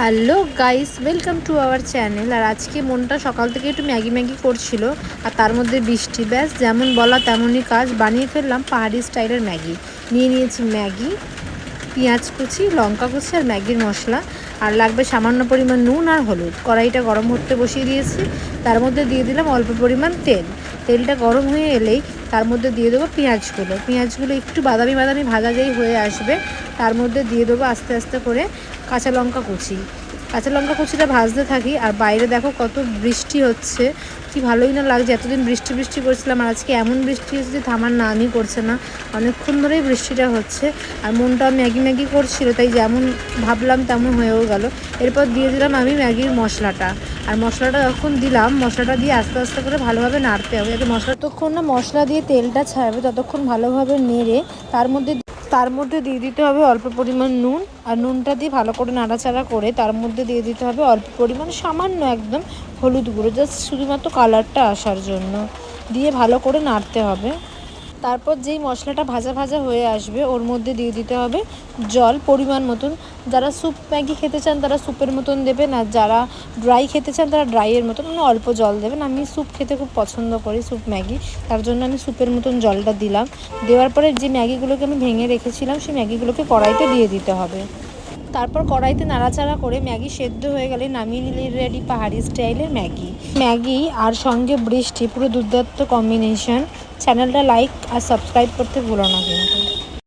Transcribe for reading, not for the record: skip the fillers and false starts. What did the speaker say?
Hello guys, welcome to our channel. আর আজকে মনটা সকাল থেকে একটু ম্যাগি ম্যাগি করছিল, আর তার মধ্যে বৃষ্টি, ব্যাস যেমন বলা তেমনই কাজ, বানিয়ে ফেললাম পাহাড়ি স্টাইলের ম্যাগি। নিয়ে নিয়েছি ম্যাগি, পেঁয়াজ কুচি, লঙ্কা কুচি আর ম্যাগির মশলা, আর লাগবে সামান্য পরিমাণ নুন আর হলুদ। কড়াইটা গরম হতে বসিয়ে দিয়েছি, তার মধ্যে দিয়ে দিলাম অল্প পরিমাণ তেল। তেলটা গরম হয়ে এলেই তার মধ্যে দিয়ে দেবো পেঁয়াজগুলো একটু বাদামি বাদামি ভাজা যেই হয়ে আসবে, তার মধ্যে দিয়ে দেবো আস্তে আস্তে করে কাঁচা লঙ্কা কুচিটা ভাজতে থাকি। আর বাইরে দেখো কত বৃষ্টি হচ্ছে, কি ভালোই না লাগছে। এতদিন বৃষ্টি বৃষ্টি করছিলাম, আর আজকে এমন বৃষ্টি হচ্ছে যে থামার নামই করছে না। অনেকক্ষণ ধরেই বৃষ্টিটা হচ্ছে, আর মনটা ম্যাগি ম্যাগি করছিল, তাই যেমন ভাবলাম তেমন হয়েও গেল। এরপর দিয়ে দিলাম আমি ম্যাগির মশলাটা, আর মশলাটা যখন দিলাম, মশলাটা দিয়ে আস্তে আস্তে করে ভালোভাবে নাড়তে হবে, যাতে মশলা ততক্ষণ না মশলা দিয়ে তেলটা ছাড়বে ততক্ষণ ভালোভাবে নেড়ে তার মধ্যে দিয়ে দিতে হবে অল্প পরিমাণ নুন। আর নুনটা দিয়ে ভালো করে নাড়াচাড়া করে তার মধ্যে দিয়ে দিতে হবে অল্প পরিমাণ সামান্য একদম হলুদ গুঁড়ো, জাস্ট শুধুমাত্র কালারটা আসার জন্য, দিয়ে ভালো করে নাড়তে হবে। তারপর যেই মশলাটা ভাজা ভাজা হয়ে আসবে ওর মধ্যে দিয়ে দিতে হবে জল পরিমাণ মতন। যারা স্যুপ ম্যাগি খেতে চান তারা স্যুপের মতন দেবেন, আর যারা ড্রাই খেতে চান তারা ড্রাইয়ের মতন, মানে অল্প জল দেবেন। আমি স্যুপ খেতে খুব পছন্দ করি, স্যুপ ম্যাগি, তার জন্য আমি স্যুপের মতন জলটা দিলাম। দেওয়ার পরে যে ম্যাগিগুলোকে আমি ভেঙে রেখেছিলাম সেই ম্যাগিগুলোকে কড়াইতে দিয়ে দিতে হবে। তারপর কড়াইতে নাড়াচাড়া করে ম্যাগি সেদ্ধ হয়ে গেলে নামিয়ে নিলে রেডি পাহাড়ি স্টাইলের ম্যাগি আর সঙ্গে বৃষ্টি, পুরো দুর্দান্ত কম্বিনেশন। চ্যানেলটা লাইক আর সাবস্ক্রাইব করতে ভুলো না কিন্তু।